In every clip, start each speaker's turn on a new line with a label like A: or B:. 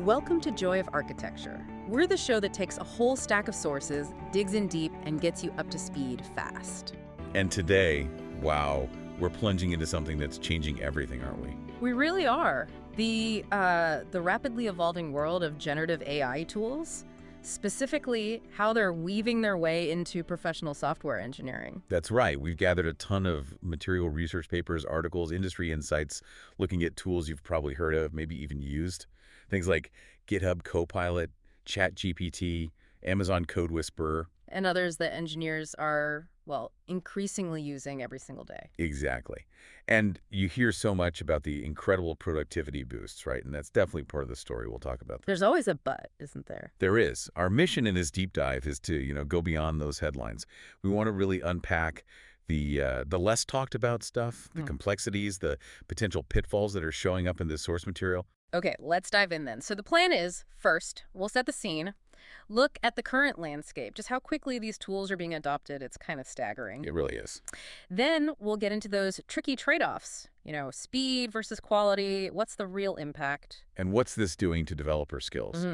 A: Welcome to Joy of Architecture. We're the show that takes a whole stack of sources, digs in deep, and gets you up to speed fast.
B: And today, wow, we're plunging into something that's changing everything, aren't we?
A: We really are. The rapidly evolving world of generative AI tools, specifically how they're weaving their way into professional software engineering.
B: That's right. We've gathered a ton of material research papers, articles, industry insights, looking at tools you've probably heard of, maybe even used. Things like GitHub Copilot, ChatGPT, Amazon Code Whisperer.
A: And others that engineers are, well, increasingly using every single day.
B: Exactly. And you hear so much about the incredible productivity boosts, right? And that's definitely part of the story. We'll talk about that.
A: There's always a but, isn't there?
B: There is. Our mission in this deep dive is to, go beyond those headlines. We want to really unpack the less talked about stuff, the complexities, the potential pitfalls that are showing up in this source material.
A: Okay, let's dive in then. So the plan is, first, we'll set the scene, look at the current landscape, just how quickly these tools are being adopted. It's kind of staggering.
B: It really is.
A: Then we'll get into those tricky trade-offs, speed versus quality. What's the real impact?
B: And what's this doing to developer skills?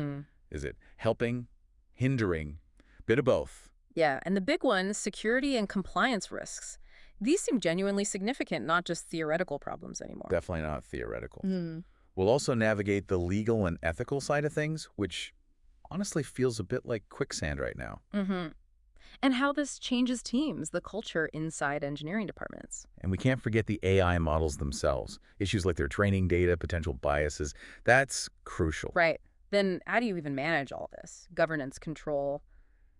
B: Is it helping, hindering, bit of both?
A: Yeah, and the big one, security and compliance risks. These seem genuinely significant, not just theoretical problems anymore.
B: Definitely not theoretical. We'll also navigate the legal and ethical side of things, which honestly feels a bit like quicksand right now.
A: And how this changes teams, the culture inside engineering departments.
B: And we can't forget the AI models themselves. Issues like their training data, potential biases, that's crucial.
A: Right. Then how do you even manage all this? Governance, control,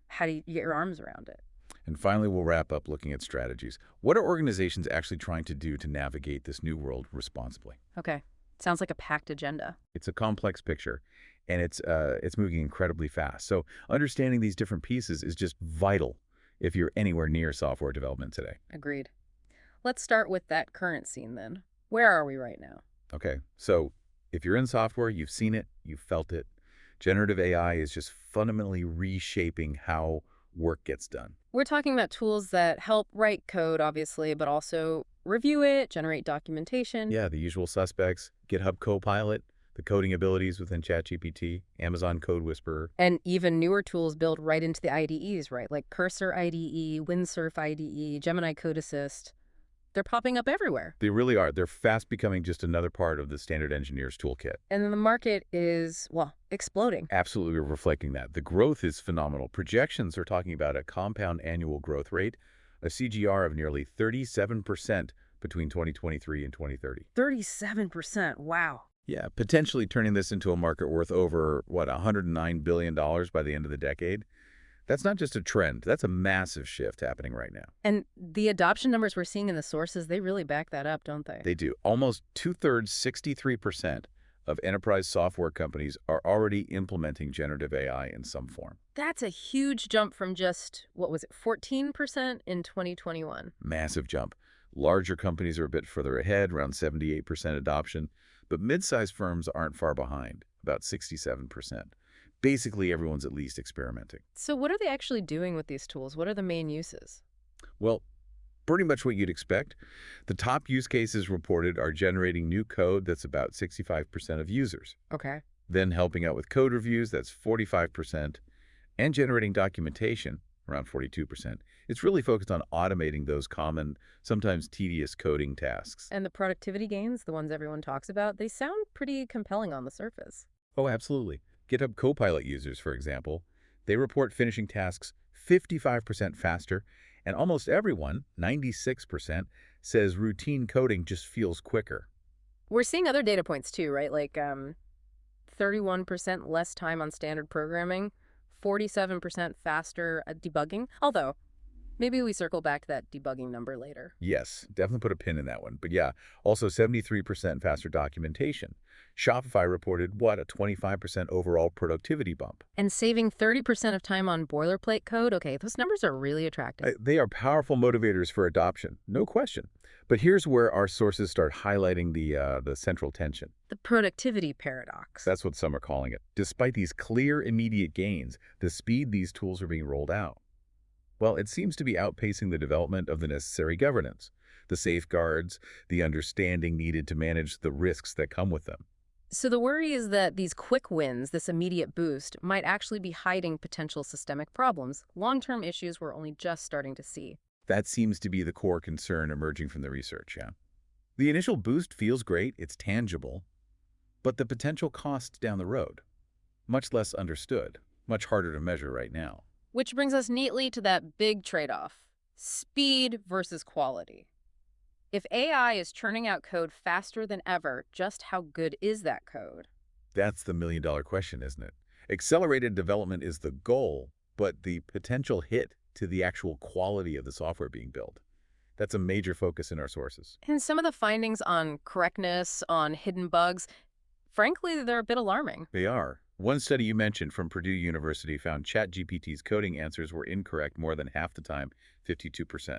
A: how do you get your arms around it?
B: And finally, we'll wrap up looking at strategies. What are organizations actually trying to do to navigate this new world responsibly?
A: Okay. Sounds like a packed agenda.
B: It's a complex picture, and it's moving incredibly fast. So understanding these different pieces is just vital if you're anywhere near software development today.
A: Agreed. Let's start with that current scene then. Where are we right now?
B: Okay, so if you're in software, you've seen it, you've felt it. Generative AI is just fundamentally reshaping how work gets done.
A: We're talking about tools that help write code, obviously, but also review it, generate documentation.
B: Yeah, the usual suspects, GitHub Copilot, the coding abilities within ChatGPT, Amazon Code Whisperer.
A: And even newer tools built right into the IDEs, right? Like Cursor IDE, Windsurf IDE, Gemini Code Assist. They're popping up everywhere.
B: They really are. They're fast becoming just another part of the standard engineer's toolkit.
A: And then the market is, well, exploding.
B: Absolutely reflecting that. The growth is phenomenal. Projections are talking about a compound annual growth rate, a CGR of nearly 37% between 2023 and 2030.
A: 37%, wow.
B: Yeah, potentially turning this into a market worth over, $109 billion by the end of the decade. That's not just a trend. That's a massive shift happening right now.
A: And the adoption numbers we're seeing in the sources, they really back that up, don't they?
B: They do. Almost two-thirds, 63% of enterprise software companies are already implementing generative AI in some form.
A: That's a huge jump from just, 14% in 2021?
B: Massive jump. Larger companies are a bit further ahead, around 78% adoption, but mid-sized firms aren't far behind, about 67%. Basically, everyone's at least experimenting.
A: So what are they actually doing with these tools? What are the main uses?
B: Well, pretty much what you'd expect. The top use cases reported are generating new code, that's about 65% of users.
A: Okay.
B: Then helping out with code reviews, that's 45%, and generating documentation, around 42%. It's really focused on automating those common, sometimes tedious coding tasks.
A: And the productivity gains, the ones everyone talks about, they sound pretty compelling on the surface.
B: Oh, absolutely. GitHub Copilot users, for example, they report finishing tasks 55% faster, and almost everyone, 96%, says routine coding just feels quicker.
A: We're seeing other data points too, right? Like 31% less time on standard programming, 47% faster at debugging. Although, maybe we circle back to that debugging number later.
B: Yes, definitely put a pin in that one. But yeah, also 73% faster documentation. Shopify reported, a 25% overall productivity bump.
A: And saving 30% of time on boilerplate code, okay, those numbers are really attractive.
B: They are powerful motivators for adoption, no question. But here's where our sources start highlighting the central tension.
A: The productivity paradox.
B: That's what some are calling it. Despite these clear, immediate gains, the speed these tools are being rolled out, well, it seems to be outpacing the development of the necessary governance, the safeguards, the understanding needed to manage the risks that come with them.
A: So the worry is that these quick wins, this immediate boost, might actually be hiding potential systemic problems, long-term issues we're only just starting to see.
B: That seems to be the core concern emerging from the research, yeah. The initial boost feels great, it's tangible, but the potential costs down the road, much less understood, much harder to measure right now.
A: Which brings us neatly to that big trade-off: speed versus quality. If AI is churning out code faster than ever, just how good is that code?
B: That's the million-dollar question, isn't it? Accelerated development is the goal, but the potential hit to the actual quality of the software being built. That's a major focus in our sources.
A: And some of the findings on correctness, on hidden bugs, frankly, they're a bit alarming.
B: They are. One study you mentioned from Purdue University found ChatGPT's coding answers were incorrect more than half the time, 52%.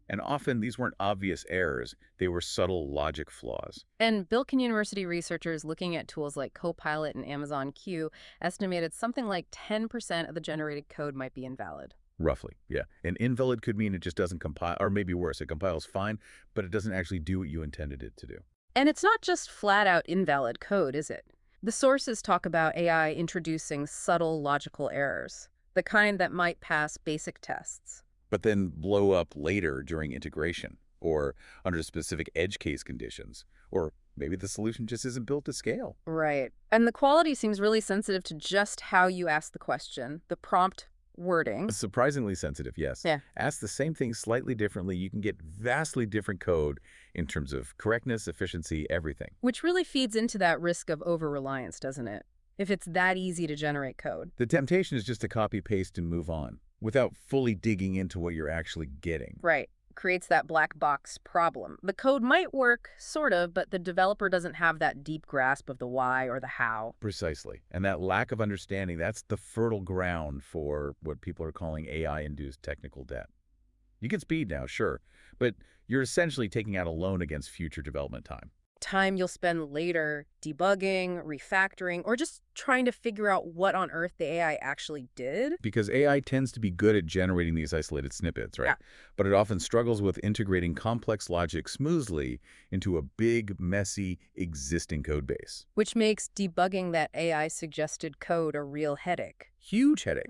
B: And often these weren't obvious errors, they were subtle logic flaws.
A: And Bilken University researchers looking at tools like Copilot and Amazon Q estimated something like 10% of the generated code might be invalid.
B: Roughly, yeah. An invalid could mean it just doesn't compile, or maybe worse, it compiles fine, but it doesn't actually do what you intended it to do.
A: And it's not just flat-out invalid code, is it? The sources talk about AI introducing subtle logical errors, the kind that might pass basic tests.
B: But then blow up later during integration, or under specific edge case conditions, or maybe the solution just isn't built to scale.
A: Right. And the quality seems really sensitive to just how you ask the question, the prompt wording.
B: Surprisingly sensitive, yes.
A: Yeah.
B: Ask the same thing slightly differently, you can get vastly different code in terms of correctness, efficiency, everything.
A: Which really feeds into that risk of over-reliance, doesn't it? If it's that easy to generate code.
B: The temptation is just to copy, paste, and move on, without fully digging into what you're actually getting.
A: Right. Creates that black box problem. The code might work, sort of, but the developer doesn't have that deep grasp of the why or the how.
B: Precisely. And that lack of understanding, that's the fertile ground for what people are calling AI-induced technical debt. You get speed now, sure, but you're essentially taking out a loan against future development time.
A: Time you'll spend later debugging, refactoring, or just trying to figure out what on earth the AI actually did.
B: Because AI tends to be good at generating these isolated snippets, right?
A: Yeah.
B: But it often struggles with integrating complex logic smoothly into a big, messy, existing code base.
A: Which makes debugging that AI-suggested code a real headache.
B: Huge headache.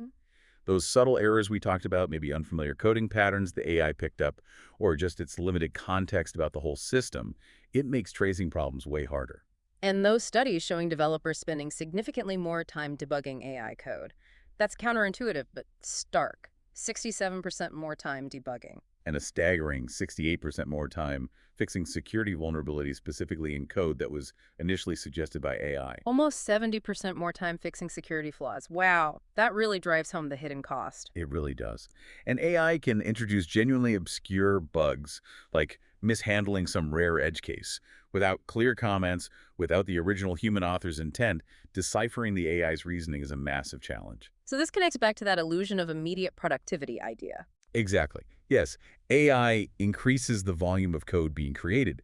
B: Those subtle errors we talked about, maybe unfamiliar coding patterns the AI picked up, or just its limited context about the whole system, it makes tracing problems way harder.
A: And those studies showing developers spending significantly more time debugging AI code. That's counterintuitive, but stark. 67% more time debugging.
B: And a staggering 68% more time fixing security vulnerabilities specifically in code that was initially suggested by AI.
A: Almost 70% more time fixing security flaws. Wow, that really drives home the hidden cost.
B: It really does. And AI can introduce genuinely obscure bugs, like mishandling some rare edge case. Without clear comments, without the original human author's intent, deciphering the AI's reasoning is a massive challenge.
A: So this connects back to that illusion of immediate productivity idea.
B: Exactly. Yes, AI increases the volume of code being created,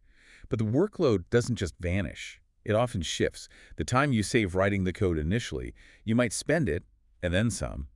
B: but the workload doesn't just vanish. It often shifts. The time you save writing the code initially, you might spend it, and then some,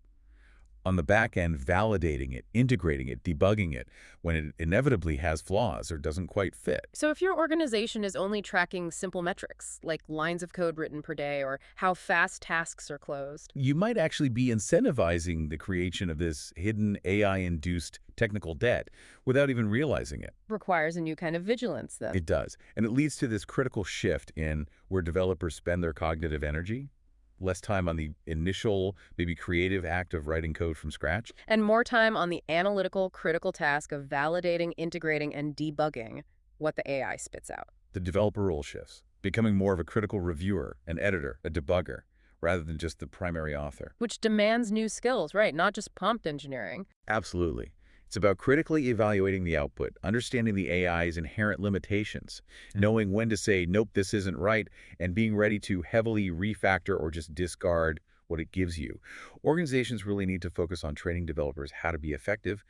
B: on the back end validating it, integrating it, debugging it, when it inevitably has flaws or doesn't quite fit.
A: So if your organization is only tracking simple metrics, like lines of code written per day or how fast tasks are closed,
B: You might actually be incentivizing the creation of this hidden AI-induced technical debt without even realizing it.
A: requires a new kind of vigilance then.
B: It does. And it leads to this critical shift in where developers spend their cognitive energy, less time on the initial, maybe creative act of writing code from scratch.
A: And more time on the analytical, critical task of validating, integrating, and debugging what the AI spits out.
B: The developer role shifts, becoming more of a critical reviewer, an editor, a debugger, rather than just the primary author.
A: Which demands new skills, right? Not just prompt engineering.
B: Absolutely. It's about critically evaluating the output, understanding the AI's inherent limitations, knowing when to say, nope, this isn't right, and being ready to heavily refactor or just discard what it gives you. Organizations really need to focus on training developers how to be effective,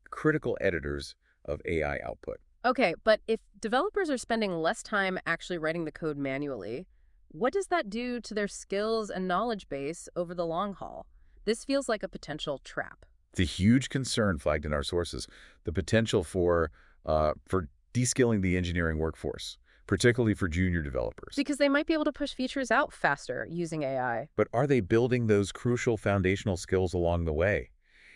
B: critical editors of AI output.
A: Okay, but if developers are spending less time actually writing the code manually, what does that do to their skills and knowledge base over the long haul? This feels like a potential trap.
B: It's a huge concern flagged in our sources, the potential for deskilling the engineering workforce, particularly for junior developers.
A: Because they might be able to push features out faster using AI.
B: But are they building those crucial foundational skills along the way?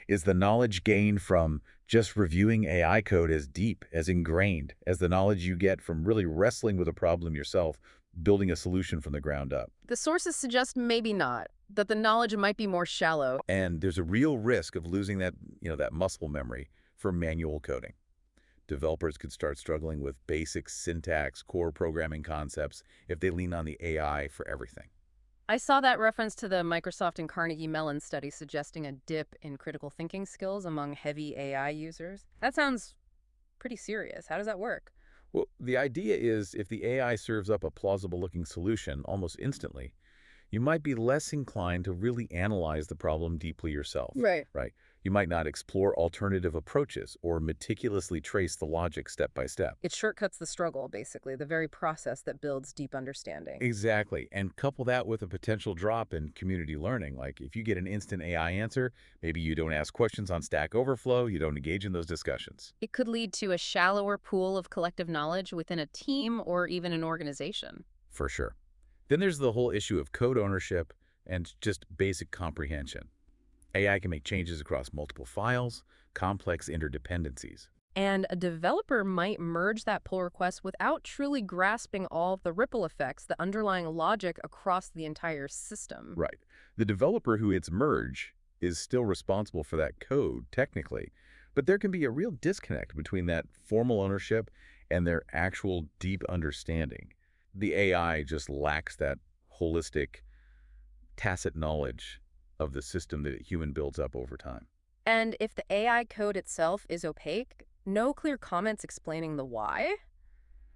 B: Is the knowledge gained from just reviewing AI code as deep, as ingrained, as the knowledge you get from really wrestling with a problem yourself, building a solution from the ground up?
A: The sources suggest maybe not, that the knowledge might be more shallow.
B: And there's a real risk of losing that muscle memory for manual coding. Developers could start struggling with basic syntax, core programming concepts if they lean on the AI for everything.
A: I saw that reference to the Microsoft and Carnegie Mellon study suggesting a dip in critical thinking skills among heavy AI users. That sounds pretty serious. How does that work?
B: Well, the idea is if the AI serves up a plausible-looking solution almost instantly, you might be less inclined to really analyze the problem deeply yourself.
A: Right.
B: Right. You might not explore alternative approaches or meticulously trace the logic step by step.
A: It shortcuts the struggle, basically, the very process that builds deep understanding.
B: Exactly. And couple that with a potential drop in community learning. Like if you get an instant AI answer, maybe you don't ask questions on Stack Overflow, you don't engage in those discussions.
A: It could lead to a shallower pool of collective knowledge within a team or even an organization.
B: For sure. Then there's the whole issue of code ownership and just basic comprehension. AI can make changes across multiple files, complex interdependencies.
A: And a developer might merge that pull request without truly grasping all of the ripple effects, the underlying logic across the entire system.
B: Right. The developer who hits merge is still responsible for that code, technically, but there can be a real disconnect between that formal ownership and their actual deep understanding. The AI just lacks that holistic, tacit knowledge of the system that a human builds up over time.
A: And if the AI code itself is opaque, no clear comments explaining the why,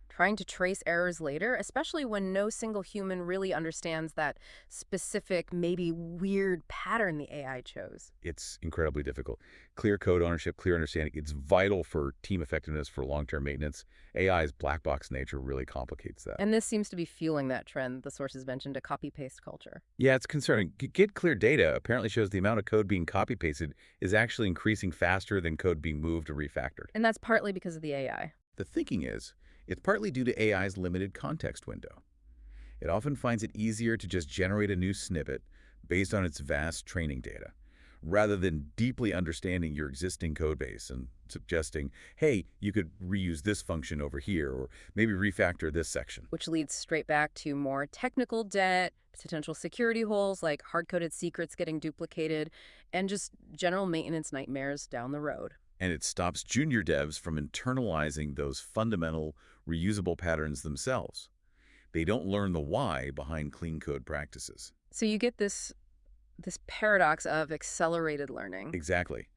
A: trying to trace errors later, especially when no single human really understands that specific, maybe weird pattern the AI chose.
B: It's incredibly difficult. Clear code ownership, clear understanding, it's vital for team effectiveness, for long-term maintenance. AI's black box nature really complicates that.
A: And this seems to be fueling that trend the sources mentioned, a copy-paste culture.
B: Yeah, it's concerning. Get clear data apparently shows the amount of code being copy-pasted is actually increasing faster than code being moved or refactored.
A: And that's partly because of the AI.
B: The thinking is, it's partly due to AI's limited context window. It often finds it easier to just generate a new snippet based on its vast training data, rather than deeply understanding your existing code base and suggesting, hey, you could reuse this function over here, or maybe refactor this section.
A: Which leads straight back to more technical debt, potential security holes like hard-coded secrets getting duplicated, and just general maintenance nightmares down the road.
B: And it stops junior devs from internalizing those fundamental, reusable patterns themselves. They don't learn the why behind clean code practices.
A: So you get this paradox of accelerated learning.
B: Exactly.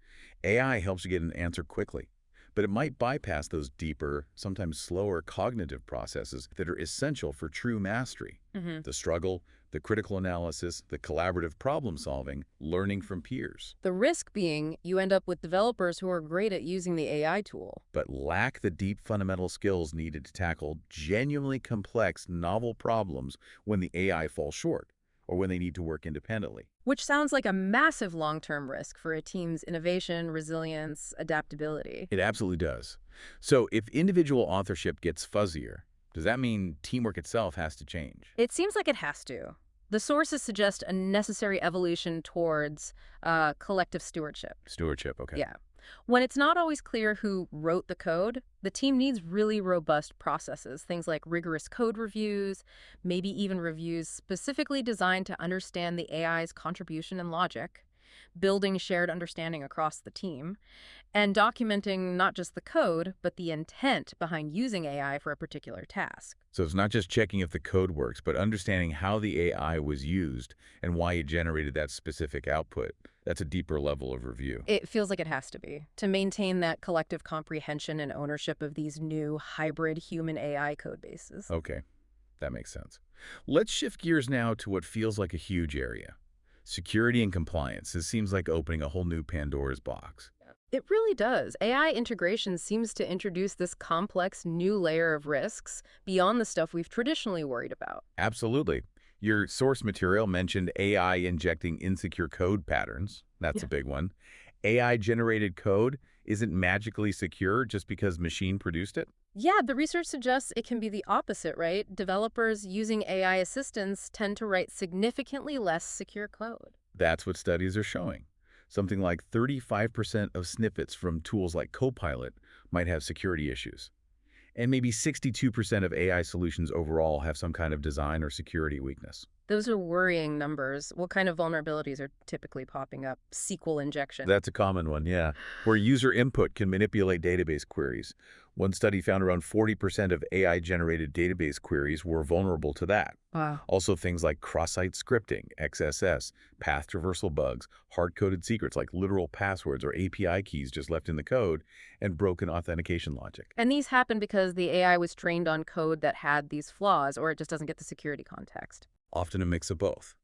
B: AI helps you get an answer quickly, but it might bypass those deeper, sometimes slower cognitive processes that are essential for true mastery. The struggle, the critical analysis, the collaborative problem solving, learning from peers.
A: The risk being you end up with developers who are great at using the AI tool,
B: but lack the deep fundamental skills needed to tackle genuinely complex, novel problems when the AI falls short or when they need to work independently.
A: which sounds like a massive long-term risk for a team's innovation, resilience, adaptability.
B: It absolutely does. So if individual authorship gets fuzzier, does that mean teamwork itself has to change?
A: It seems like it has to. The sources suggest a necessary evolution towards collective stewardship.
B: Stewardship, okay.
A: Yeah. When it's not always clear who wrote the code, the team needs really robust processes, things like rigorous code reviews, maybe even reviews specifically designed to understand the AI's contribution and logic, building shared understanding across the team, and documenting not just the code, but the intent behind using AI for a particular task.
B: So it's not just checking if the code works, but understanding how the AI was used and why it generated that specific output. That's a deeper level of review.
A: It feels like it has to be, to maintain that collective comprehension and ownership of these new hybrid human-AI code bases.
B: Okay, that makes sense. Let's shift gears now to what feels like a huge area. Security and compliance. This seems like opening a whole new Pandora's box.
A: It really does. AI integration seems to introduce this complex new layer of risks beyond the stuff we've traditionally worried about.
B: Absolutely. Your source material mentioned AI injecting insecure code patterns. That's a big one. AI-generated code isn't magically secure just because machine produced it?
A: Yeah, the research suggests it can be the opposite, right? Developers using AI assistants tend to write significantly less secure code.
B: That's what studies are showing. Something like 35% of snippets from tools like Copilot might have security issues. And maybe 62% of AI solutions overall have some kind of design or security weakness.
A: Those are worrying numbers. What kind of vulnerabilities are typically popping up? SQL injection.
B: That's a common one, yeah, where user input can manipulate database queries. One study found around 40% of AI-generated database queries were vulnerable to that.
A: Wow.
B: Also things like cross-site scripting, XSS, path traversal bugs, hard-coded secrets like literal passwords or API keys just left in the code, and broken authentication logic.
A: And these happen because the AI was trained on code that had these flaws, or it just doesn't get the security context.
B: Often a mix of both.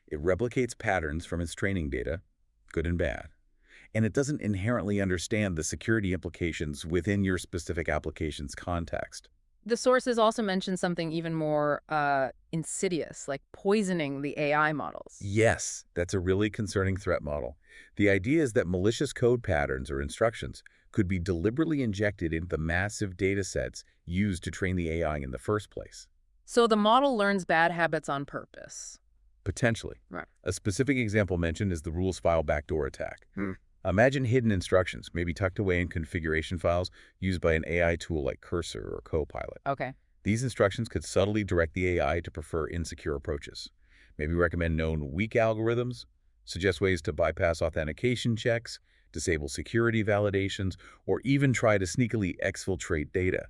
B: It replicates patterns from its training data, good and bad, and it doesn't inherently understand the security implications within your specific application's context.
A: The sources also mention something even more insidious, like poisoning the AI models.
B: Yes, that's a really concerning threat model. The idea is that malicious code patterns or instructions could be deliberately injected into the massive data sets used to train the AI in the first place.
A: So the model learns bad habits on purpose.
B: Potentially.
A: Right.
B: A specific example mentioned is the rules file backdoor attack.
A: Hmm.
B: Imagine hidden instructions, maybe tucked away in configuration files used by an AI tool like Cursor or Copilot.
A: Okay.
B: These instructions could subtly direct the AI to prefer insecure approaches. Maybe recommend known weak algorithms, suggest ways to bypass authentication checks, disable security validations, or even try to sneakily exfiltrate data.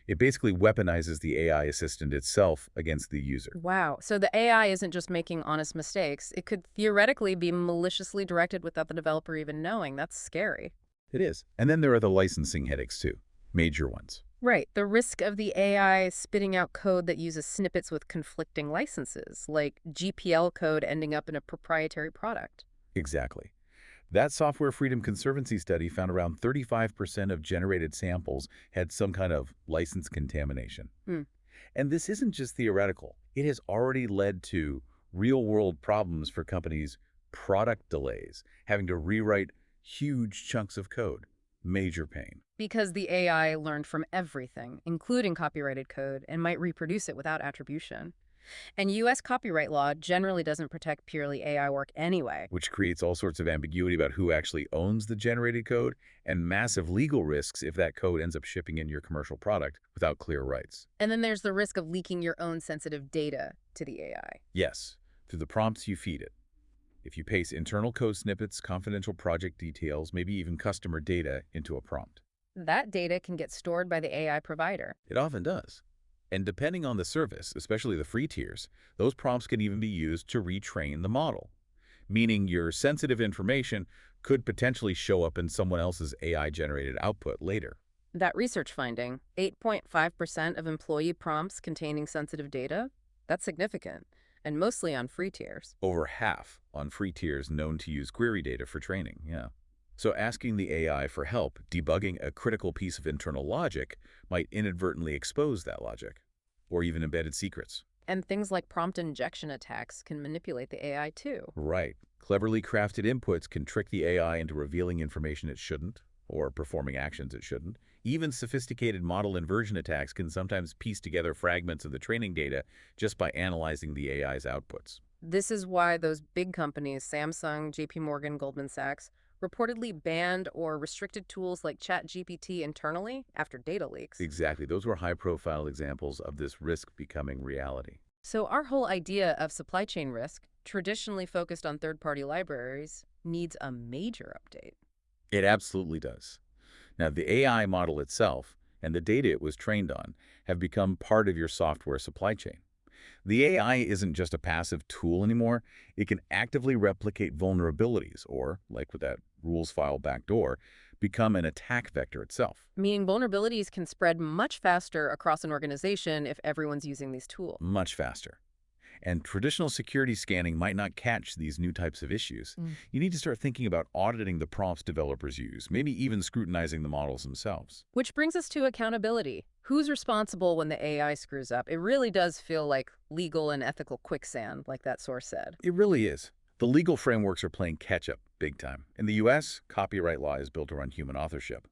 B: It basically weaponizes the AI assistant itself against the user.
A: Wow. So the AI isn't just making honest mistakes. It could theoretically be maliciously directed without the developer even knowing. That's scary.
B: It is. And then there are the licensing headaches too, major ones.
A: Right. The risk of the AI spitting out code that uses snippets with conflicting licenses, like GPL code ending up in a proprietary product.
B: Exactly. That Software Freedom Conservancy study found around 35% of generated samples had some kind of license contamination.
A: Hmm.
B: And this isn't just theoretical. It has already led to real-world problems for companies, product delays, having to rewrite huge chunks of code. Major pain.
A: Because the AI learned from everything, including copyrighted code, and might reproduce it without attribution. And U.S. copyright law generally doesn't protect purely AI work anyway.
B: Which creates all sorts of ambiguity about who actually owns the generated code and massive legal risks if that code ends up shipping in your commercial product without clear rights.
A: And then there's the risk of leaking your own sensitive data to the AI.
B: Yes, through the prompts you feed it. If you paste internal code snippets, confidential project details, maybe even customer data into a prompt.
A: That data can get stored by the AI provider.
B: It often does. And depending on the service, especially the free tiers, those prompts can even be used to retrain the model. Meaning your sensitive information could potentially show up in someone else's AI-generated output later.
A: That research finding, 8.5% of employee prompts containing sensitive data, that's significant, and mostly on free tiers.
B: Over half on free tiers known to use query data for training, yeah. So asking the AI for help debugging a critical piece of internal logic might inadvertently expose that logic, or even embedded secrets.
A: And things like prompt injection attacks can manipulate the AI too.
B: Right. Cleverly crafted inputs can trick the AI into revealing information it shouldn't, or performing actions it shouldn't. Even sophisticated model inversion attacks can sometimes piece together fragments of the training data just by analyzing the AI's outputs.
A: This is why those big companies, Samsung, JP Morgan, Goldman Sachs, reportedly banned or restricted tools like ChatGPT internally after data leaks.
B: Exactly. Those were high-profile examples of this risk becoming reality.
A: So our whole idea of supply chain risk, traditionally focused on third-party libraries, needs a major update.
B: It absolutely does. Now, the AI model itself and the data it was trained on have become part of your software supply chain. The AI isn't just a passive tool anymore. It can actively replicate vulnerabilities or, like with that rules file backdoor, become an attack vector itself.
A: Meaning vulnerabilities can spread much faster across an organization if everyone's using these tools.
B: Much faster. And traditional security scanning might not catch these new types of issues. You need to start thinking about auditing the prompts developers use, maybe even scrutinizing the models themselves.
A: Which brings us to accountability. Who's responsible when the AI screws up? It really does feel like legal and ethical quicksand, like that source said.
B: It really is. The legal frameworks are playing catch-up big time. In the U.S., copyright law is built around human authorship.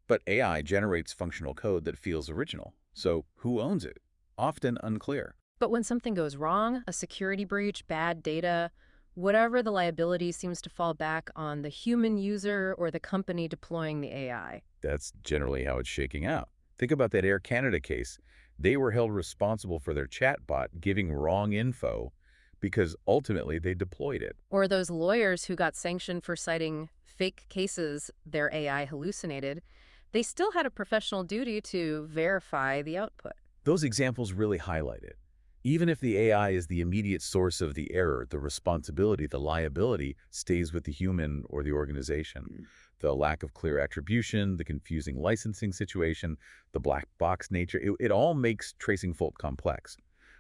B: But AI generates functional code that feels original. So who owns it? Often unclear.
A: But when something goes wrong, a security breach, bad data, whatever the liability seems to fall back on the human user or the company deploying the AI.
B: That's generally how it's shaking out. Think about that Air Canada case. They were held responsible for their chatbot giving wrong info because ultimately they deployed it.
A: Or those lawyers who got sanctioned for citing fake cases their AI hallucinated, they still had a professional duty to verify the output.
B: Those examples really highlight it. Even if the AI is the immediate source of the error, the responsibility, the liability stays with the human or the organization. The lack of clear attribution, the confusing licensing situation, the black box nature, it all makes tracing fault complex.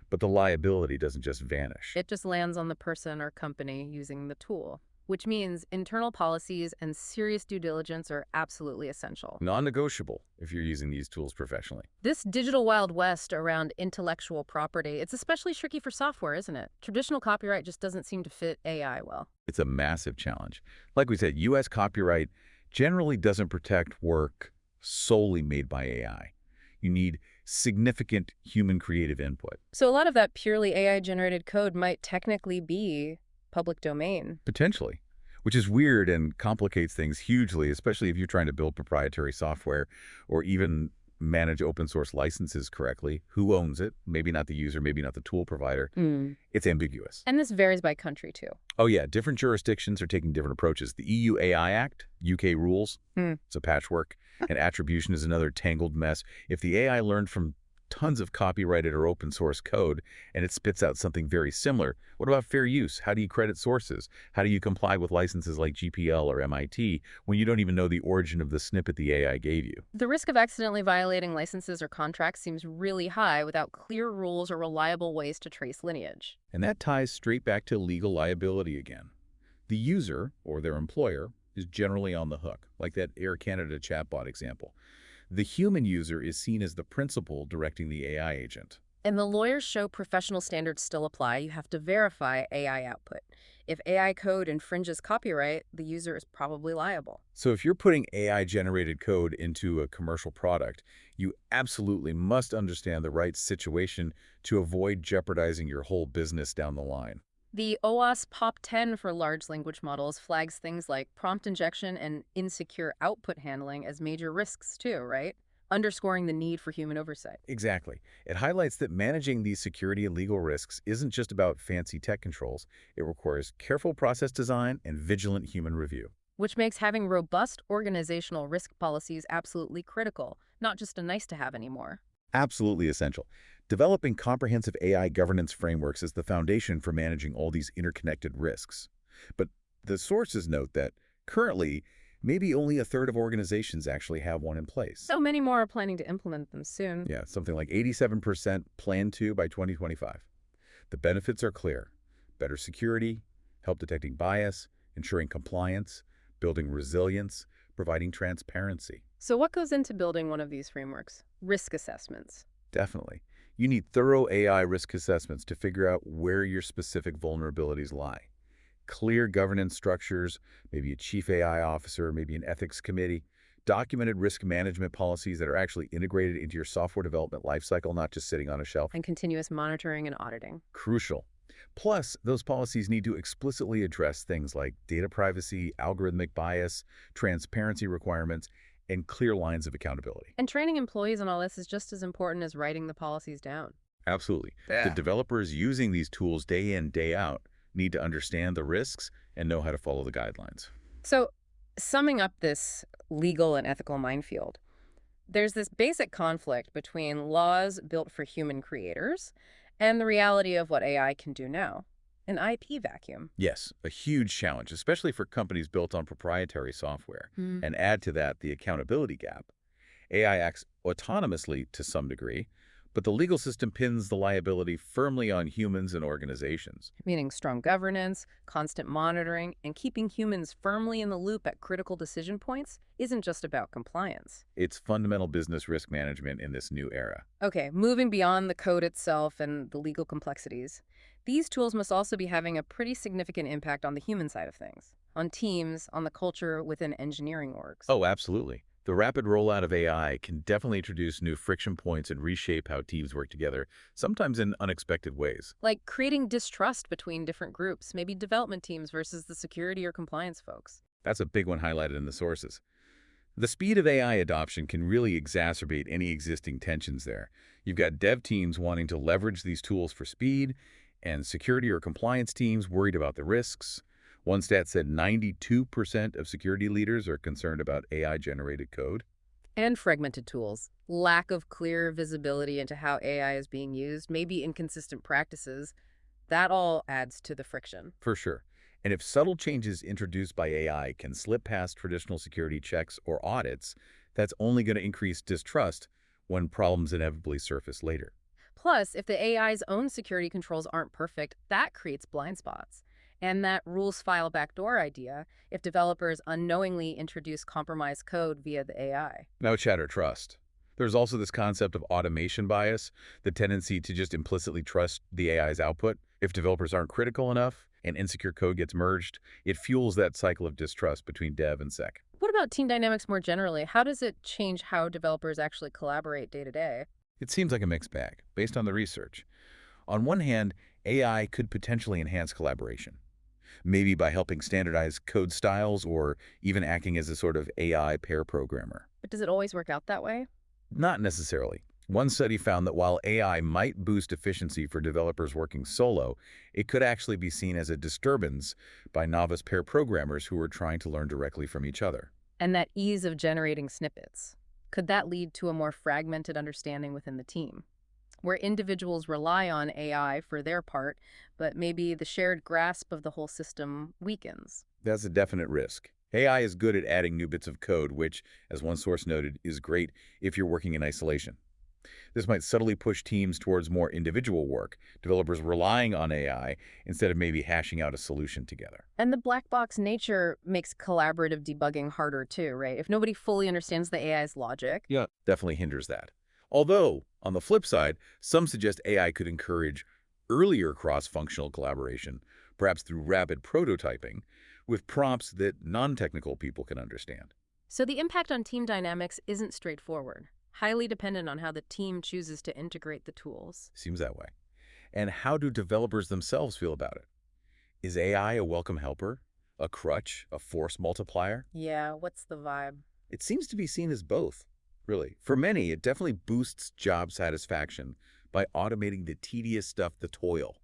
B: But the liability doesn't just vanish.
A: It just lands on the person or company using the tool, which means internal policies and serious due diligence are absolutely essential.
B: Non-negotiable if you're using these tools professionally.
A: This digital Wild West around intellectual property, it's especially tricky for software, isn't it? Traditional copyright just doesn't seem to fit AI well.
B: It's a massive challenge. Like we said, U.S. copyright generally doesn't protect work solely made by AI. You need significant human creative input.
A: So a lot of that purely AI-generated code might technically be public domain.
B: Potentially, which is weird and complicates things hugely, especially if you're trying to build proprietary software or even manage open source licenses correctly. Who owns it? Maybe not the user, maybe not the tool provider. It's ambiguous.
A: And this varies by country, too.
B: Oh yeah, different jurisdictions are taking different approaches. The EU AI Act, UK rules, it's a patchwork, and attribution is another tangled mess. If the AI learned from tons of copyrighted or open source code and it spits out something very similar, what about fair use? How do you credit sources? How do you comply with licenses like GPL or MIT when you don't even know the origin of the snippet the AI gave you?
A: The risk of accidentally violating licenses or contracts seems really high without clear rules or reliable ways to trace lineage.
B: And that ties straight back to legal liability again. The user, or their employer, is generally on the hook, like that Air Canada chatbot example. The human user is seen as the principal directing the AI agent.
A: And the lawyers show professional standards still apply. You have to verify AI output. If AI code infringes copyright, the user is probably liable.
B: So if you're putting AI-generated code into a commercial product, you absolutely must understand the right situation to avoid jeopardizing your whole business down the line.
A: The OWASP POP 10 for large language models flags things like prompt injection and insecure output handling as major risks too, right? Underscoring the need for human oversight.
B: Exactly. It highlights that managing these security and legal risks isn't just about fancy tech controls. It requires careful process design and vigilant human review.
A: Which makes having robust organizational risk policies absolutely critical, not just a nice-to-have anymore.
B: Absolutely essential. Developing comprehensive AI governance frameworks is the foundation for managing all these interconnected risks. But the sources note that currently, maybe only a third of organizations actually have one in place.
A: So many more are planning to implement them soon.
B: Yeah, something like 87% plan to by 2025. The benefits are clear. Better security, help detecting bias, ensuring compliance, building resilience, providing transparency.
A: So what goes into building one of these frameworks? Risk assessments.
B: Definitely. You need thorough AI risk assessments to figure out where your specific vulnerabilities lie. Clear governance structures, maybe a chief AI officer, maybe an ethics committee, documented risk management policies that are actually integrated into your software development lifecycle, not just sitting on a shelf.
A: And continuous monitoring and auditing.
B: Crucial. Plus, those policies need to explicitly address things like data privacy, algorithmic bias, transparency requirements, and clear lines of accountability.
A: And training employees on all this is just as important as writing the policies down.
B: Absolutely. The developers using these tools day in, day out need to understand the risks and know how to follow the guidelines.
A: So, summing up this legal and ethical minefield, there's this basic conflict between laws built for human creators and the reality of what AI can do now. An IP vacuum.
B: Yes, a huge challenge, especially for companies built on proprietary software. And add to that the accountability gap. AI acts autonomously to some degree, but the legal system pins the liability firmly on humans and organizations.
A: Meaning strong governance, constant monitoring, and keeping humans firmly in the loop at critical decision points isn't just about compliance.
B: It's fundamental business risk management in this new era.
A: Okay, moving beyond the code itself and the legal complexities, these tools must also be having a pretty significant impact on the human side of things, on teams, on the culture within engineering orgs.
B: Oh, absolutely. The rapid rollout of AI can definitely introduce new friction points and reshape how teams work together, sometimes in unexpected ways.
A: Like creating distrust between different groups, maybe development teams versus the security or compliance folks.
B: That's a big one highlighted in the sources. The speed of AI adoption can really exacerbate any existing tensions there. You've got dev teams wanting to leverage these tools for speed, and security or compliance teams worried about the risks. One stat said 92% of security leaders are concerned about AI-generated code.
A: And fragmented tools, lack of clear visibility into how AI is being used, maybe inconsistent practices, that all adds to the friction.
B: For sure. And if subtle changes introduced by AI can slip past traditional security checks or audits, that's only going to increase distrust when problems inevitably surface later.
A: Plus, if the AI's own security controls aren't perfect, that creates blind spots. And that rules file backdoor idea if developers unknowingly introduce compromised code via the AI.
B: Now chatter trust. There's also this concept of automation bias, the tendency to just implicitly trust the AI's output. If developers aren't critical enough and insecure code gets merged, it fuels that cycle of distrust between dev and sec.
A: What about team dynamics more generally? How does it change how developers actually collaborate day to day?
B: It seems like a mixed bag, based on the research. On one hand, AI could potentially enhance collaboration, maybe by helping standardize code styles or even acting as a sort of AI pair programmer.
A: But does it always work out that way?
B: Not necessarily. One study found that while AI might boost efficiency for developers working solo, it could actually be seen as a disturbance by novice pair programmers who are trying to learn directly from each other.
A: And that ease of generating snippets, could that lead to a more fragmented understanding within the team, where individuals rely on AI for their part, but maybe the shared grasp of the whole system weakens?
B: That's a definite risk. AI is good at adding new bits of code, which, as one source noted, is great if you're working in isolation. This might subtly push teams towards more individual work, developers relying on AI instead of maybe hashing out a solution together.
A: And the black box nature makes collaborative debugging harder too, right? If nobody fully understands the AI's logic.
B: Yeah, definitely hinders that. Although, on the flip side, some suggest AI could encourage earlier cross-functional collaboration, perhaps through rapid prototyping, with prompts that non-technical people can understand.
A: So the impact on team dynamics isn't straightforward, highly dependent on how the team chooses to integrate the tools.
B: Seems that way. And how do developers themselves feel about it? Is AI a welcome helper, a crutch, a force multiplier?
A: Yeah, what's the vibe?
B: It seems to be seen as both, really. For many, it definitely boosts job satisfaction by automating the tedious stuff, the toil,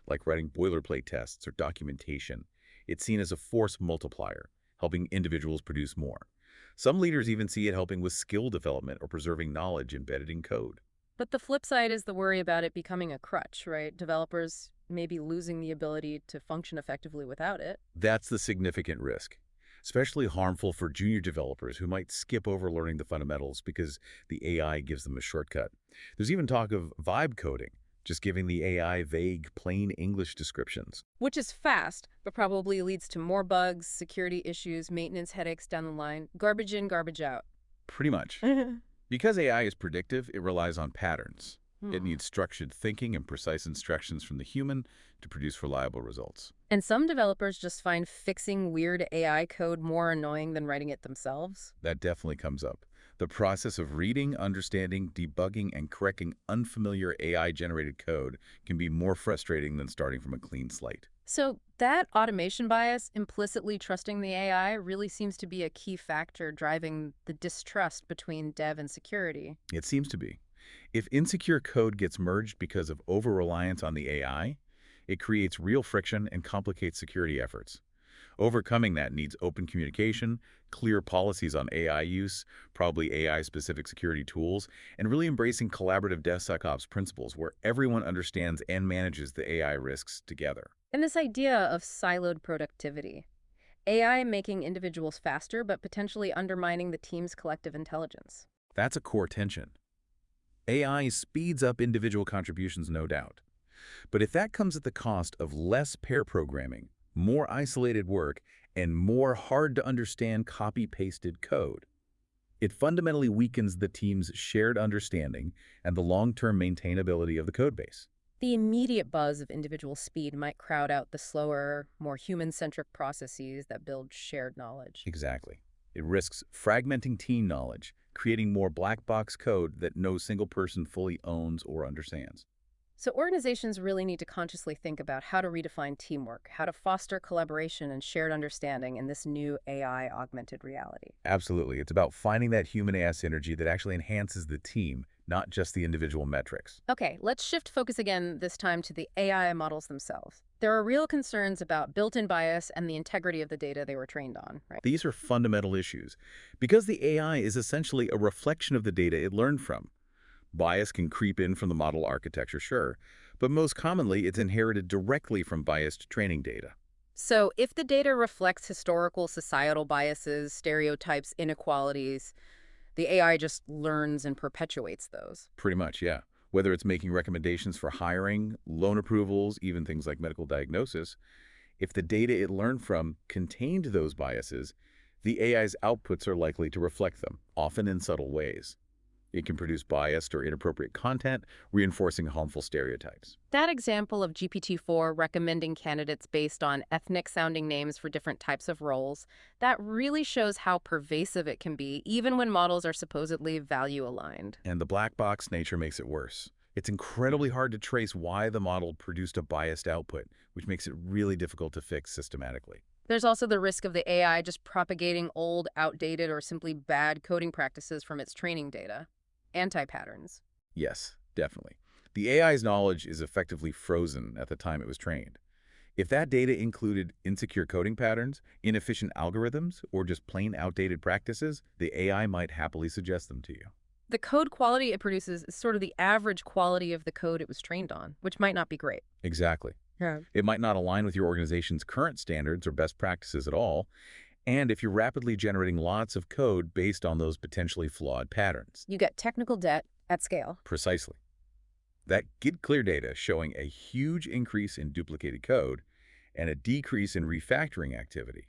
B: like writing boilerplate tests or documentation. It's seen as a force multiplier, helping individuals produce more. Some leaders even see it helping with skill development or preserving knowledge embedded in code.
A: But the flip side is the worry about it becoming a crutch, right? Developers may be losing the ability to function effectively without it.
B: That's the significant risk, especially harmful for junior developers who might skip over learning the fundamentals because the AI gives them a shortcut. There's even talk of vibe coding, just giving the AI vague, plain English descriptions.
A: Which is fast, but probably leads to more bugs, security issues, maintenance headaches down the line. Garbage in, garbage out.
B: Pretty much. Because AI is predictive, it relies on patterns. It needs structured thinking and precise instructions from the human to produce reliable results.
A: And some developers just find fixing weird AI code more annoying than writing it themselves.
B: That definitely comes up. The process of reading, understanding, debugging, and correcting unfamiliar AI-generated code can be more frustrating than starting from a clean slate.
A: So that automation bias, implicitly trusting the AI, really seems to be a key factor driving the distrust between dev and security.
B: It seems to be. If insecure code gets merged because of over-reliance on the AI, it creates real friction and complicates security efforts. Overcoming that needs open communication, clear policies on AI use, probably AI-specific security tools, and really embracing collaborative DevSecOps principles where everyone understands and manages the AI risks together.
A: And this idea of siloed productivity. AI making individuals faster, but potentially undermining the team's collective intelligence.
B: That's a core tension. AI speeds up individual contributions, no doubt. But if that comes at the cost of less pair programming, more isolated work, and more hard-to-understand copy-pasted code, it fundamentally weakens the team's shared understanding and the long-term maintainability of the codebase.
A: The immediate buzz of individual speed might crowd out the slower, more human-centric processes that build shared knowledge.
B: Exactly. It risks fragmenting team knowledge, creating more black box code that no single person fully owns or understands.
A: So organizations really need to consciously think about how to redefine teamwork, how to foster collaboration and shared understanding in this new AI augmented reality.
B: Absolutely. It's about finding that human-AI synergy that actually enhances the team, not just the individual metrics.
A: Okay, let's shift focus again, this time to the AI models themselves. There are real concerns about built-in bias and the integrity of the data they were trained on, right?
B: These are fundamental issues because the AI is essentially a reflection of the data it learned from. Bias can creep in from the model architecture, sure, but most commonly it's inherited directly from biased training data.
A: So if the data reflects historical societal biases, stereotypes, inequalities, the AI just learns and perpetuates those.
B: Pretty much, yeah. Whether it's making recommendations for hiring, loan approvals, even things like medical diagnosis, if the data it learned from contained those biases, the AI's outputs are likely to reflect them, often in subtle ways. It can produce biased or inappropriate content, reinforcing harmful stereotypes.
A: That example of GPT-4 recommending candidates based on ethnic-sounding names for different types of roles, that really shows how pervasive it can be, even when models are supposedly value-aligned.
B: And the black box nature makes it worse. It's incredibly hard to trace why the model produced a biased output, which makes it really difficult to fix systematically.
A: There's also the risk of the AI just propagating old, outdated, or simply bad coding practices from its training data. Anti-patterns.
B: Yes, definitely. The AI's knowledge is effectively frozen at the time it was trained. If that data included insecure coding patterns, inefficient algorithms, or just plain outdated practices, the AI might happily suggest them to you.
A: The code quality it produces is sort of the average quality of the code it was trained on, which might not be great.
B: Exactly.
A: Yeah.
B: It might not align with your organization's current standards or best practices at all, and if you're rapidly generating lots of code based on those potentially flawed patterns.
A: You get technical debt at scale.
B: Precisely. That Git clear data showing a huge increase in duplicated code and a decrease in refactoring activity.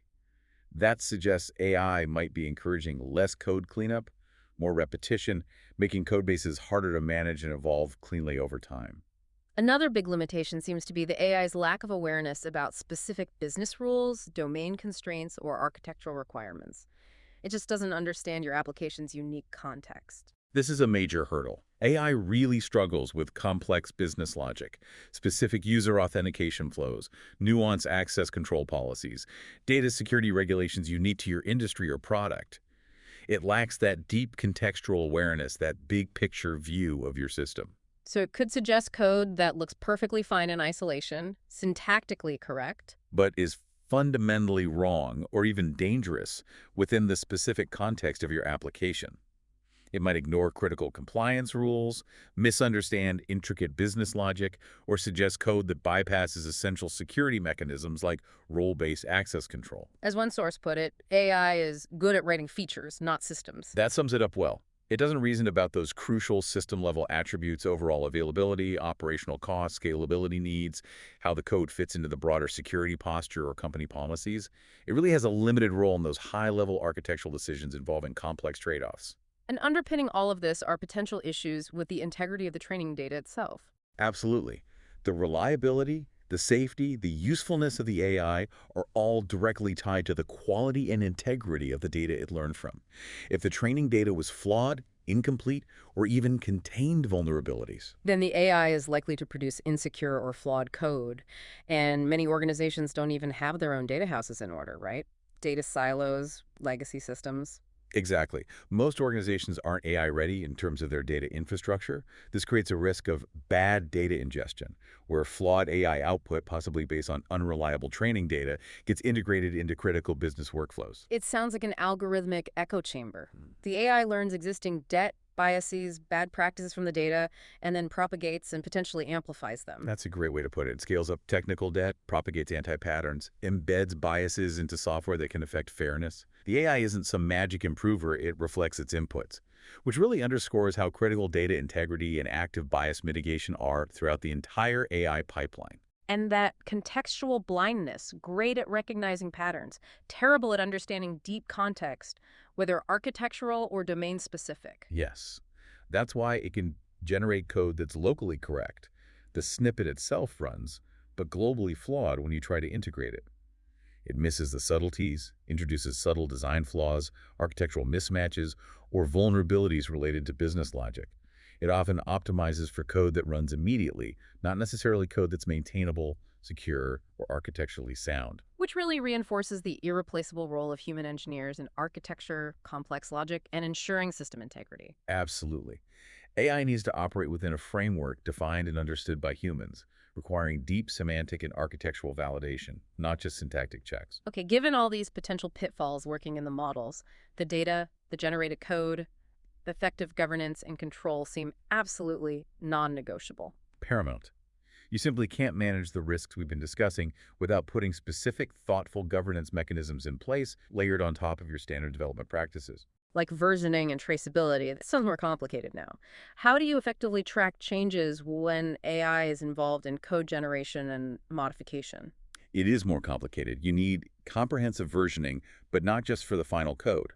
B: That suggests AI might be encouraging less code cleanup, more repetition, making code bases harder to manage and evolve cleanly over time.
A: Another big limitation seems to be the AI's lack of awareness about specific business rules, domain constraints, or architectural requirements. It just doesn't understand your application's unique context.
B: This is a major hurdle. AI really struggles with complex business logic, specific user authentication flows, nuanced access control policies, data security regulations unique to your industry or product. It lacks that deep contextual awareness, that big picture view of your system.
A: So it could suggest code that looks perfectly fine in isolation, syntactically correct.
B: But is fundamentally wrong or even dangerous within the specific context of your application. It might ignore critical compliance rules, misunderstand intricate business logic, or suggest code that bypasses essential security mechanisms like role-based access control.
A: As one source put it, AI is good at writing features, not systems.
B: That sums it up well. It doesn't reason about those crucial system-level attributes: overall availability, operational cost, scalability needs, how the code fits into the broader security posture or company policies. It really has a limited role in those high-level architectural decisions involving complex trade-offs.
A: And underpinning all of this are potential issues with the integrity of the training data itself.
B: Absolutely. The reliability, the safety, the usefulness of the AI are all directly tied to the quality and integrity of the data it learned from. If the training data was flawed, incomplete, or even contained vulnerabilities,
A: Then the AI is likely to produce insecure or flawed code. And many organizations don't even have their own data houses in order, right? Data silos, legacy systems.
B: exactly. Most organizations aren't AI ready in terms of their data infrastructure. This creates a risk of bad data ingestion, where flawed AI output, possibly based on unreliable training data, gets integrated into critical business workflows.
A: It sounds like an algorithmic echo chamber. The AI learns existing debt, biases, bad practices from the data, and then propagates and potentially amplifies them.
B: That's a great way to put it. It scales up technical debt, propagates anti-patterns, embeds biases into software that can affect fairness. The AI isn't some magic improver, it reflects its inputs. which really underscores how critical data integrity and active bias mitigation are throughout the entire AI pipeline.
A: And that contextual blindness, great at recognizing patterns, terrible at understanding deep context, whether architectural or domain specific.
B: Yes, that's why it can generate code that's locally correct. The snippet itself runs, but globally flawed when you try to integrate it. It misses the subtleties, introduces subtle design flaws, architectural mismatches, or vulnerabilities related to business logic. It often optimizes for code that runs immediately, not necessarily code that's maintainable, secure, or architecturally sound.
A: Which really reinforces the irreplaceable role of human engineers in architecture, complex logic, and ensuring system integrity.
B: Absolutely. AI needs to operate within a framework defined and understood by humans, requiring deep semantic and architectural validation, not just syntactic checks.
A: Okay, given all these potential pitfalls working in the models, the data, the generated code, the effective governance and control seem absolutely non-negotiable.
B: Paramount. You simply can't manage the risks we've been discussing without putting specific, thoughtful governance mechanisms in place layered on top of your standard development practices.
A: Like versioning and traceability. That sounds more complicated now. How do you effectively track changes when AI is involved in code generation and modification?
B: It is more complicated. You need comprehensive versioning, but not just for the final code.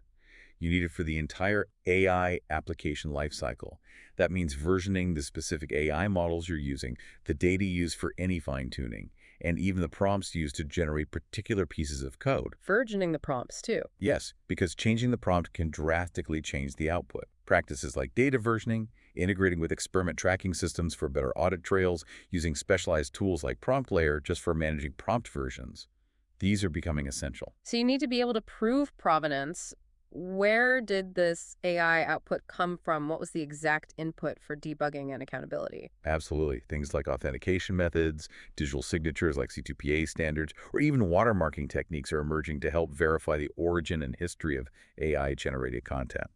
B: You need it for the entire AI application lifecycle. That means versioning the specific AI models you're using, the data used for any fine-tuning, and even the prompts used to generate particular pieces of code.
A: Versioning the prompts, too.
B: Yes, because changing the prompt can drastically change the output. Practices like data versioning, integrating with experiment tracking systems for better audit trails, using specialized tools like Prompt Layer just for managing prompt versions. These are becoming essential.
A: So you need to be able to prove provenance. Where did this AI output come from? What was the exact input for debugging and accountability?
B: Absolutely. Things like authentication methods, digital signatures like C2PA standards, or even watermarking techniques are emerging to help verify the origin and history of AI-generated content.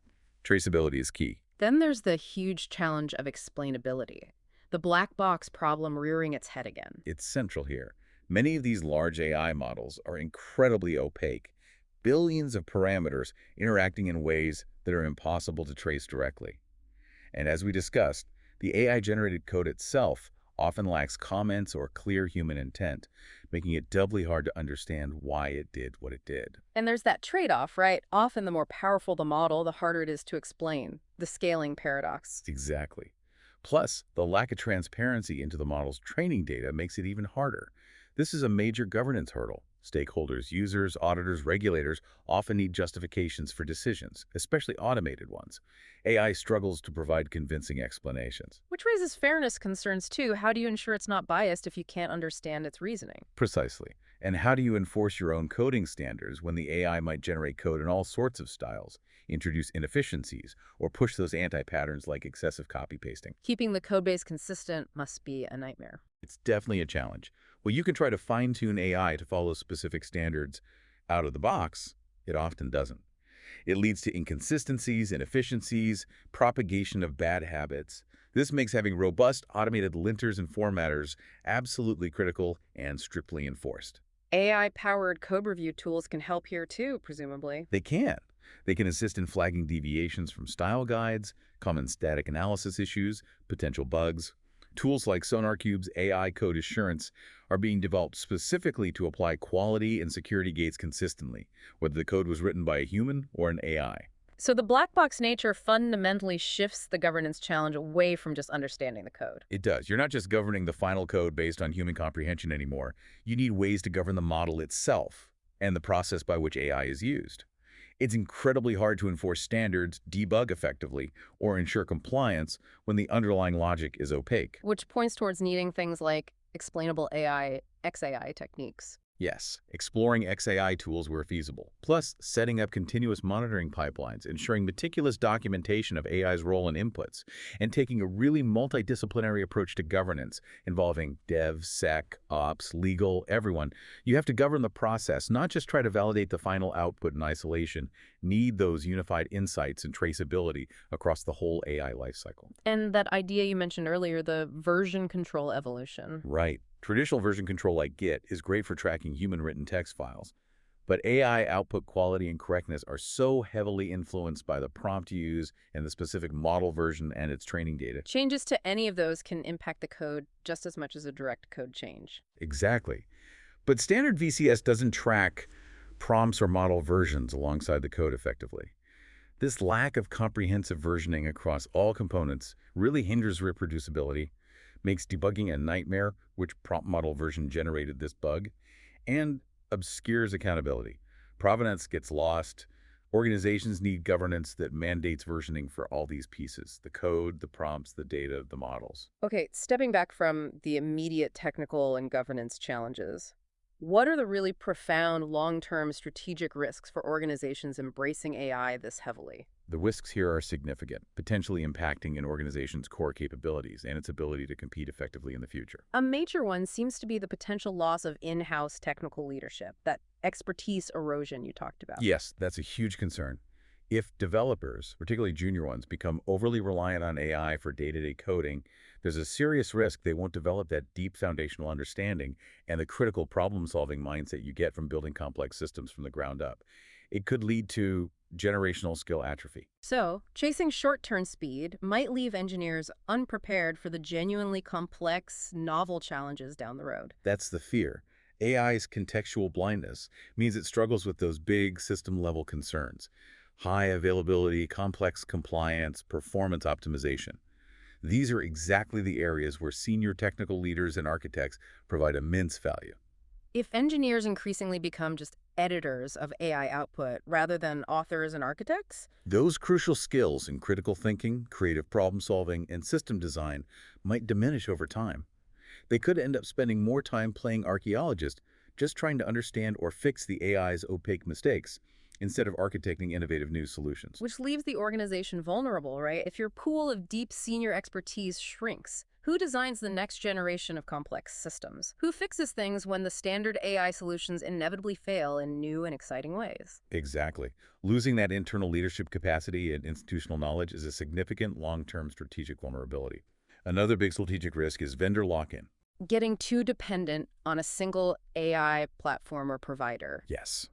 B: Traceability is key.
A: Then there's the huge challenge of explainability. The black box problem rearing its head again.
B: It's central here. Many of these large AI models are incredibly opaque, billions of parameters interacting in ways that are impossible to trace directly. And as we discussed, the AI-generated code itself often lacks comments or clear human intent, making it doubly hard to understand why it did what it did.
A: And there's that trade-off, right? Often the more powerful the model, the harder it is to explain. The scaling paradox.
B: Exactly. Plus, the lack of transparency into the model's training data makes it even harder. This is a major governance hurdle. Stakeholders, users, auditors, regulators often need justifications for decisions, especially automated ones. AI struggles to provide convincing explanations.
A: Which raises fairness concerns too. How do you ensure it's not biased if you can't understand its reasoning?
B: Precisely. And how do you enforce your own coding standards when the AI might generate code in all sorts of styles, introduce inefficiencies, or push those anti-patterns like excessive copy-pasting?
A: Keeping the codebase consistent must be a nightmare.
B: It's definitely a challenge. Well, you can try to fine-tune AI to follow specific standards out of the box. It often doesn't. It leads to inconsistencies, inefficiencies, propagation of bad habits. This makes having robust automated linters and formatters absolutely critical and strictly enforced.
A: AI-powered code review tools can help here too, presumably.
B: They can. They can assist in flagging deviations from style guides, common static analysis issues, potential bugs. Tools like SonarQube's AI Code Assurance are being developed specifically to apply quality and security gates consistently, whether the code was written by a human or an AI.
A: So the black box nature fundamentally shifts the governance challenge away from just understanding the code.
B: It does. You're not just governing the final code based on human comprehension anymore. You need ways to govern the model itself and the process by which AI is used. It's incredibly hard to enforce standards, debug effectively, or ensure compliance when the underlying logic is opaque.
A: Which points towards needing things like explainable AI, XAI techniques.
B: Yes, exploring XAI tools where feasible. Plus, setting up continuous monitoring pipelines, ensuring meticulous documentation of AI's role and inputs, and taking a really multidisciplinary approach to governance, involving dev, sec, ops, legal, everyone. You have to govern the process, not just try to validate the final output in isolation. Need those unified insights and traceability across the whole AI lifecycle.
A: And that idea you mentioned earlier, the version control evolution.
B: Right. Traditional version control like Git is great for tracking human-written text files. But AI output quality and correctness are so heavily influenced by the prompt you use and the specific model version and its training data.
A: Changes to any of those can impact the code just as much as a direct code change.
B: Exactly. But standard VCS doesn't track prompts or model versions alongside the code effectively. This lack of comprehensive versioning across all components really hinders reproducibility, makes debugging a nightmare, which prompt model version generated this bug, and obscures accountability. Provenance gets lost. Organizations need governance that mandates versioning for all these pieces: the code, the prompts, the data, the models.
A: Okay, stepping back from the immediate technical and governance challenges, what are the really profound long-term strategic risks for organizations embracing AI this heavily?
B: The risks here are significant, potentially impacting an organization's core capabilities and its ability to compete effectively in the future.
A: A major one seems to be the potential loss of in-house technical leadership, that expertise erosion you talked about.
B: Yes, that's a huge concern. If developers, particularly junior ones, become overly reliant on AI for day-to-day coding, there's a serious risk they won't develop that deep foundational understanding and the critical problem-solving mindset you get from building complex systems from the ground up. It could lead to generational skill atrophy.
A: So, chasing short-term speed might leave engineers unprepared for the genuinely complex, novel challenges down the road.
B: That's the fear. AI's contextual blindness means it struggles with those big system-level concerns: high availability, complex compliance, performance optimization. These are exactly the areas where senior technical leaders and architects provide immense value.
A: If engineers increasingly become just editors of AI output rather than authors and architects,
B: Those crucial skills in critical thinking, creative problem-solving, and system design might diminish over time. They could end up spending more time playing archaeologist, just trying to understand or fix the AI's opaque mistakes, instead of architecting innovative new solutions.
A: which leaves the organization vulnerable, right? If your pool of deep senior expertise shrinks, who designs the next generation of complex systems? Who fixes things when the standard AI solutions inevitably fail in new and exciting ways?
B: Exactly. Losing that internal leadership capacity and institutional knowledge is a significant long-term strategic vulnerability. Another big strategic risk is vendor lock-in.
A: Getting too dependent on a single AI platform or provider.
B: Yes.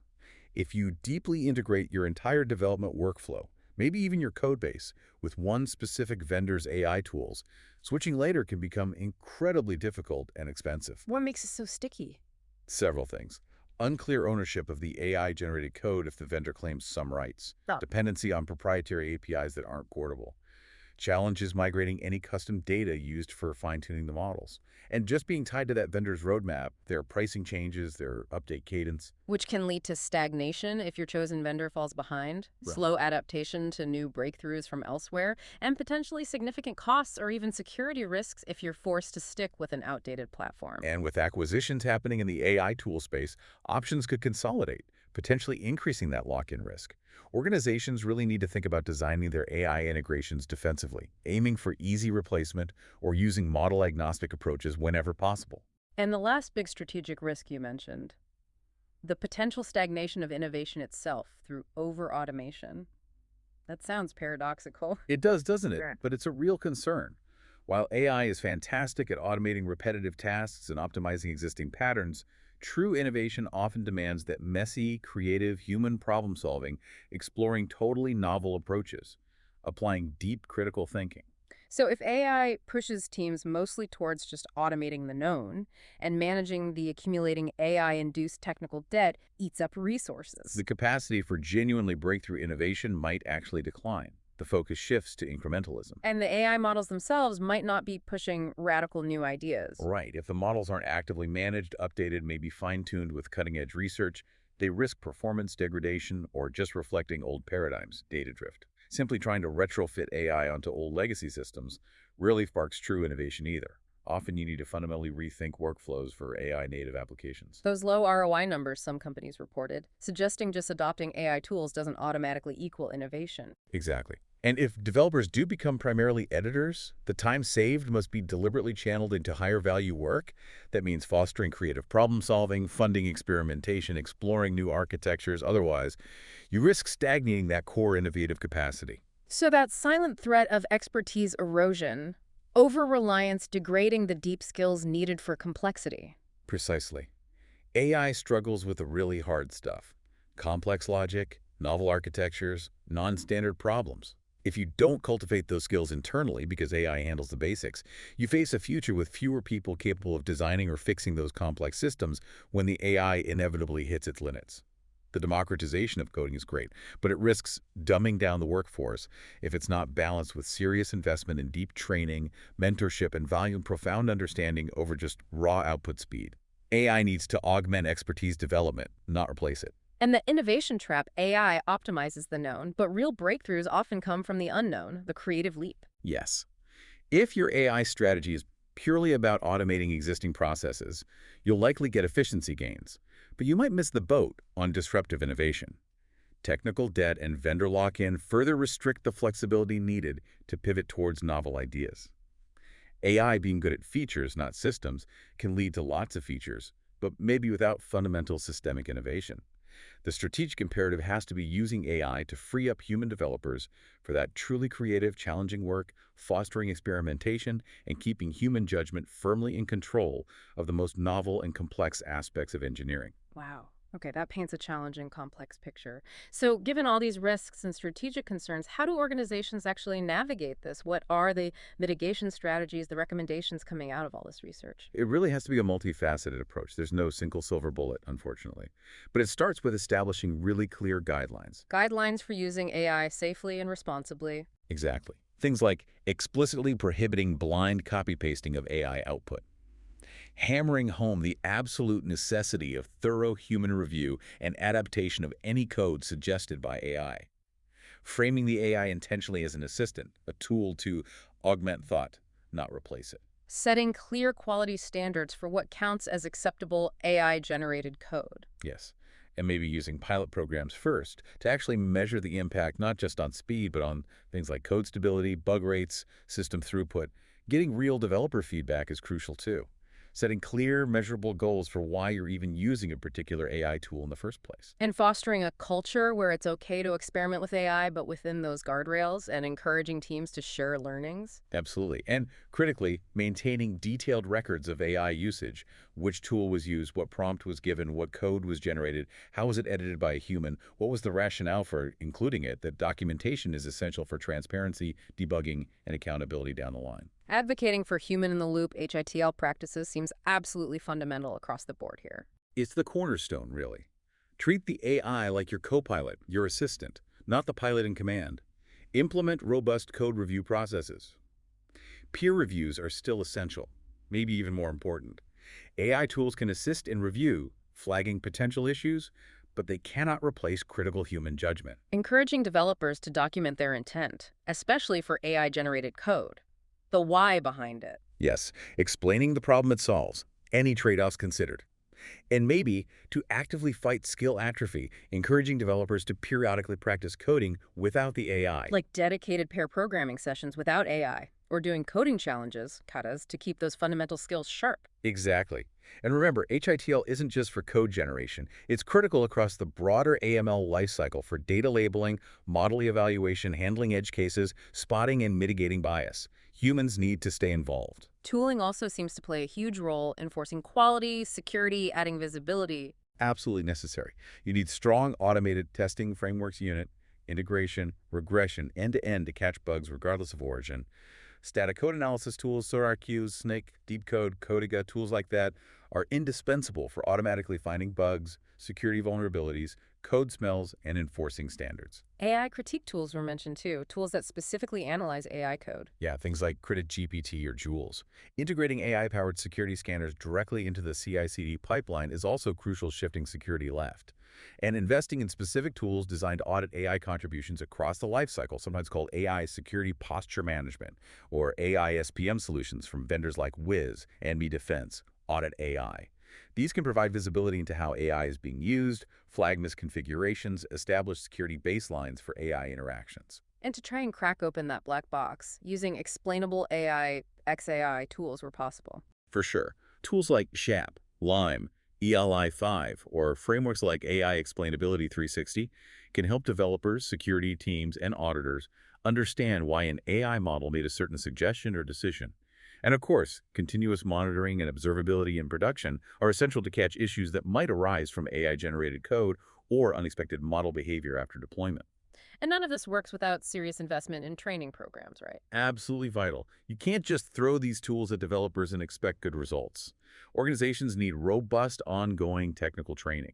B: If you deeply integrate your entire development workflow, maybe even your code base, with one specific vendor's AI tools, switching later can become incredibly difficult and expensive.
A: What makes it so sticky?
B: Several things. Unclear ownership of the AI-generated code if the vendor claims some rights.
A: Stop.
B: Dependency on proprietary APIs that aren't portable. Challenges migrating any custom data used for fine-tuning the models. And just being tied to that vendor's roadmap, their pricing changes, their update cadence.
A: Which can lead to stagnation if your chosen vendor falls behind,
B: Right.
A: slow adaptation to new breakthroughs from elsewhere, and potentially significant costs or even security risks if you're forced to stick with an outdated platform.
B: And with acquisitions happening in the AI tool space, options could consolidate, potentially increasing that lock-in risk. Organizations really need to think about designing their AI integrations defensively, aiming for easy replacement or using model-agnostic approaches whenever possible.
A: And the last big strategic risk you mentioned, the potential stagnation of innovation itself through over-automation. That sounds paradoxical.
B: It does, doesn't it?
A: Sure.
B: But it's a real concern. While AI is fantastic at automating repetitive tasks and optimizing existing patterns, true innovation often demands that messy, creative human problem-solving, exploring totally novel approaches, applying deep critical thinking.
A: So if AI pushes teams mostly towards just automating the known and managing the accumulating AI-induced technical debt eats up resources.
B: The capacity for genuinely breakthrough innovation might actually decline. The focus shifts to incrementalism.
A: And the AI models themselves might not be pushing radical new ideas.
B: Right. If the models aren't actively managed, updated, maybe fine-tuned with cutting-edge research, they risk performance degradation or just reflecting old paradigms, data drift. Simply trying to retrofit AI onto old legacy systems rarely sparks true innovation either. Often you need to fundamentally rethink workflows for AI-native applications.
A: Those low ROI numbers some companies reported, suggesting just adopting AI tools doesn't automatically equal innovation.
B: Exactly. And if developers do become primarily editors, the time saved must be deliberately channeled into higher value work. That means fostering creative problem solving, funding experimentation, exploring new architectures. Otherwise, you risk stagnating that core innovative capacity.
A: So that silent threat of expertise erosion, over-reliance degrading the deep skills needed for complexity.
B: Precisely. AI struggles with the really hard stuff. complex logic, novel architectures, non-standard problems. If you don't cultivate those skills internally because AI handles the basics, you face a future with fewer people capable of designing or fixing those complex systems when the AI inevitably hits its limits. The democratization of coding is great, but it risks dumbing down the workforce if it's not balanced with serious investment in deep training, mentorship, and valuing profound understanding over just raw output speed. AI needs to augment expertise development, not replace it.
A: And the innovation trap, AI optimizes the known, but real breakthroughs often come from the unknown, the creative leap.
B: Yes. If your AI strategy is purely about automating existing processes, you'll likely get efficiency gains, but you might miss the boat on disruptive innovation. Technical debt and vendor lock-in further restrict the flexibility needed to pivot towards novel ideas. AI being good at features, not systems, can lead to lots of features, but maybe without fundamental systemic innovation. The strategic imperative has to be using AI to free up human developers for that truly creative, challenging work, fostering experimentation, and keeping human judgment firmly in control of the most novel and complex aspects of engineering.
A: Wow. Okay, that paints a challenging, complex picture. So, given all these risks and strategic concerns, how do organizations actually navigate this? What are the mitigation strategies, the recommendations coming out of all this research?
B: It really has to be a multifaceted approach. There's no single silver bullet, unfortunately. But it starts with establishing really clear guidelines.
A: Guidelines for using AI safely and responsibly.
B: Exactly. Things like explicitly prohibiting blind copy-pasting of AI output, hammering home the absolute necessity of thorough human review and adaptation of any code suggested by AI, framing the AI intentionally as an assistant, a tool to augment thought, not replace it.
A: Setting clear quality standards for what counts as acceptable AI generated code.
B: Yes, and maybe using pilot programs first to actually measure the impact not just on speed, but on things like code stability, bug rates, system throughput. Getting real developer feedback is crucial too. Setting clear, measurable goals for why you're even using a particular AI tool in the first place.
A: And fostering a culture where it's okay to experiment with AI, but within those guardrails, and encouraging teams to share learnings.
B: Absolutely. And critically, maintaining detailed records of AI usage, which tool was used, what prompt was given, what code was generated, how was it edited by a human, what was the rationale for including it. That documentation is essential for transparency, debugging, and accountability down the line.
A: Advocating for human-in-the-loop HITL practices seems absolutely fundamental across the board here.
B: It's the cornerstone, really. Treat the AI like your co-pilot, your assistant, not the pilot in command. Implement robust code review processes. Peer reviews are still essential, maybe even more important. AI tools can assist in review, flagging potential issues, but they cannot replace critical human judgment.
A: Encouraging developers to document their intent, especially for AI-generated code. The why behind it.
B: Yes, explaining the problem it solves, any trade-offs considered. And maybe to actively fight skill atrophy, encouraging developers to periodically practice coding without the AI.
A: Like dedicated pair programming sessions without AI, or doing coding challenges, katas, to keep those fundamental skills sharp.
B: Exactly. And remember, HITL isn't just for code generation. It's critical across the broader AML lifecycle for data labeling, model evaluation, handling edge cases, spotting and mitigating bias. Humans need to stay involved.
A: Tooling also seems to play a huge role in enforcing quality, security, adding visibility.
B: Absolutely necessary. You need strong automated testing frameworks unit, integration, regression, end-to-end to catch bugs regardless of origin. Static code analysis tools, SolarQs, Snake, Deepcode, Codiga, tools like that are indispensable for automatically finding bugs, security vulnerabilities, code smells, and enforcing standards.
A: AI critique tools were mentioned too, tools that specifically analyze AI code.
B: Yeah, things like CritGPT or Joules. Integrating AI-powered security scanners directly into the CI/CD pipeline is also crucial, shifting security left. And investing in specific tools designed to audit AI contributions across the lifecycle, sometimes called AI Security Posture Management, or AI SPM solutions from vendors like Wiz, Enemy Defense, Audit AI. These can provide visibility into how AI is being used, flag misconfigurations, establish security baselines for AI interactions.
A: And to try and crack open that black box, using explainable AI, XAI tools were possible.
B: For sure, tools like SHAP, Lime, ELI5, or frameworks like AI Explainability 360 can help developers, security teams, and auditors understand why an AI model made a certain suggestion or decision. And of course, continuous monitoring and observability in production are essential to catch issues that might arise from AI-generated code or unexpected model behavior after deployment.
A: And none of this works without serious investment in training programs, right?
B: Absolutely vital. You can't just throw these tools at developers and expect good results. Organizations need robust, ongoing technical training.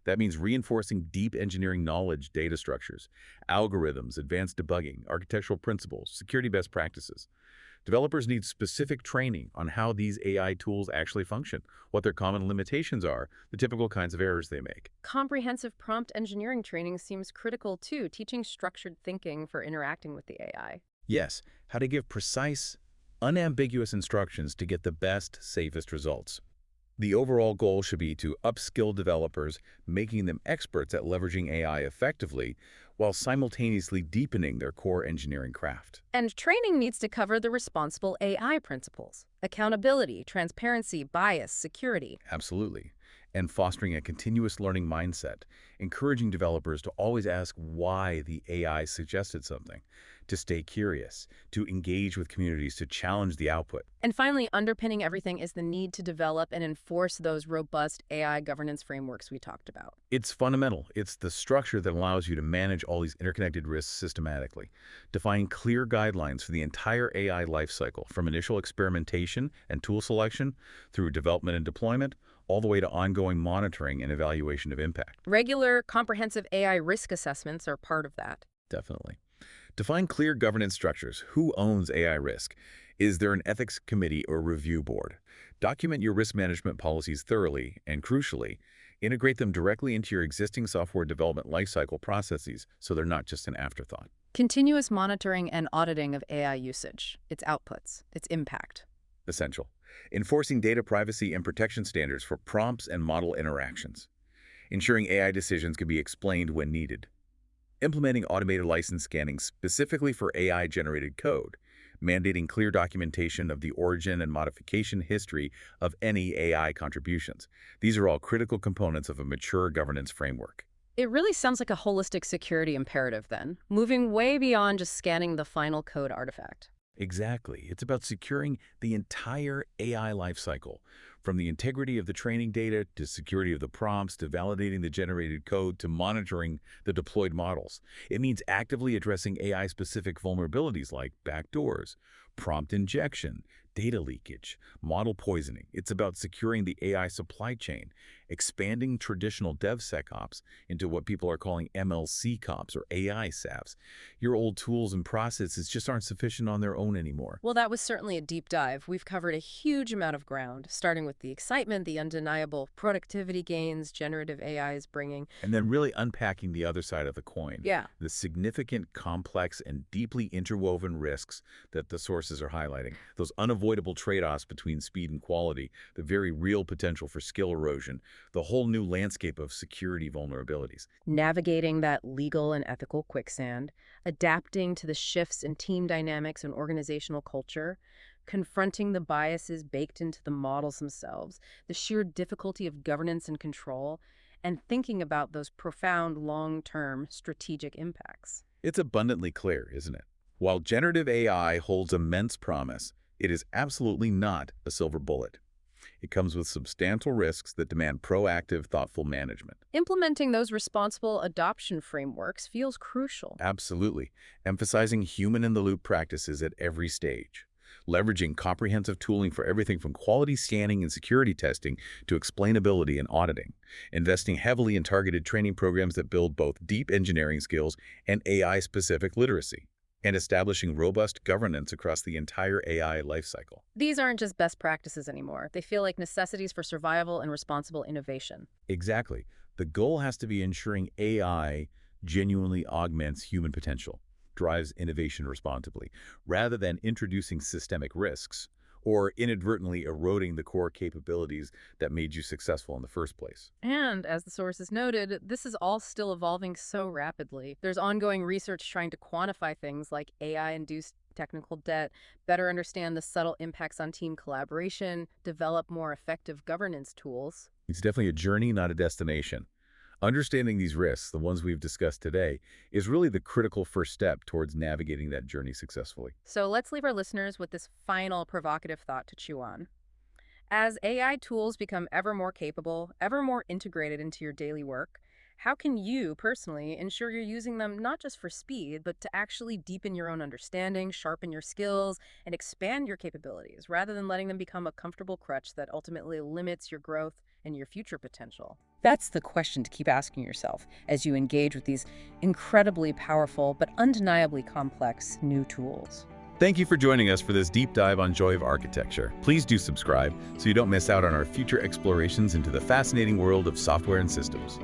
B: That means reinforcing deep engineering knowledge, data structures, algorithms, advanced debugging, architectural principles, security best practices. Developers need specific training on how these AI tools actually function, what their common limitations are, the typical kinds of errors they make.
A: Comprehensive prompt engineering training seems critical too, teaching structured thinking for interacting with the AI.
B: Yes, how to give precise, unambiguous instructions to get the best, safest results. The overall goal should be to upskill developers, making them experts at leveraging AI effectively, while simultaneously deepening their core engineering craft.
A: And training needs to cover the responsible AI principles: accountability, transparency, bias, security.
B: Absolutely. And fostering a continuous learning mindset, encouraging developers to always ask why the AI suggested something, to stay curious, to engage with communities, to challenge the output.
A: And finally, underpinning everything is the need to develop and enforce those robust AI governance frameworks we talked about.
B: It's fundamental. It's the structure that allows you to manage all these interconnected risks systematically, define clear guidelines for the entire AI lifecycle, from initial experimentation and tool selection through development and deployment, all the way to ongoing monitoring and evaluation of impact.
A: Regular, comprehensive AI risk assessments are part of that.
B: Definitely. Define clear governance structures. Who owns AI risk? Is there an ethics committee or review board? Document your risk management policies thoroughly, and crucially, integrate them directly into your existing software development lifecycle processes so they're not just an afterthought.
A: Continuous monitoring and auditing of AI usage, its outputs, its impact.
B: Essential. Enforcing data privacy and protection standards for prompts and model interactions. Ensuring AI decisions can be explained when needed. Implementing automated license scanning specifically for AI-generated code, mandating clear documentation of the origin and modification history of any AI contributions. These are all critical components of a mature governance framework.
A: It really sounds like a holistic security imperative then, moving way beyond just scanning the final code artifact.
B: Exactly. It's about securing the entire AI lifecycle, from the integrity of the training data to security of the prompts to validating the generated code to monitoring the deployed models. It means actively addressing AI-specific vulnerabilities like backdoors, prompt injection, data leakage, model poisoning. It's about securing the AI supply chain, expanding traditional DevSecOps into what people are calling MLCCops or AI SAFs. Your old tools and processes just aren't sufficient on their own anymore.
A: Well, that was certainly a deep dive. We've covered a huge amount of ground, starting with the excitement, the undeniable productivity gains generative AI is bringing.
B: And then really unpacking the other side of the coin,
A: Yeah.
B: the significant, complex, and deeply interwoven risks that the sources are highlighting, those unavoidable trade-offs between speed and quality, the very real potential for skill erosion, the whole new landscape of security vulnerabilities.
A: Navigating that legal and ethical quicksand, adapting to the shifts in team dynamics and organizational culture, confronting the biases baked into the models themselves, the sheer difficulty of governance and control, and thinking about those profound long-term strategic impacts.
B: It's abundantly clear, isn't it? While generative AI holds immense promise, it is absolutely not a silver bullet. It comes with substantial risks that demand proactive, thoughtful management.
A: Implementing those responsible adoption frameworks feels crucial.
B: Absolutely. Emphasizing human-in-the-loop practices at every stage. Leveraging comprehensive tooling for everything from quality scanning and security testing to explainability and auditing. Investing heavily in targeted training programs that build both deep engineering skills and AI-specific literacy. And establishing robust governance across the entire AI lifecycle.
A: These aren't just best practices anymore. They feel like necessities for survival and responsible innovation.
B: Exactly. The goal has to be ensuring AI genuinely augments human potential, drives innovation responsibly, rather than introducing systemic risks or inadvertently eroding the core capabilities that made you successful in the first place.
A: And, as the sources noted, this is all still evolving so rapidly. There's ongoing research trying to quantify things like AI-induced technical debt, better understand the subtle impacts on team collaboration, develop more effective governance tools.
B: It's definitely a journey, not a destination. Understanding these risks, the ones we've discussed today, is really the critical first step towards navigating that journey successfully.
A: So let's leave our listeners with this final provocative thought to chew on. As AI tools become ever more capable, ever more integrated into your daily work, How can you personally ensure you're using them not just for speed, but to actually deepen your own understanding, sharpen your skills, and expand your capabilities, rather than letting them become a comfortable crutch that ultimately limits your growth and your future potential? That's the question to keep asking yourself as you engage with these incredibly powerful but undeniably complex new tools.
B: Thank you for joining us for this deep dive on Joy of Architecture. Please do subscribe so you don't miss out on our future explorations into the fascinating world of software and systems.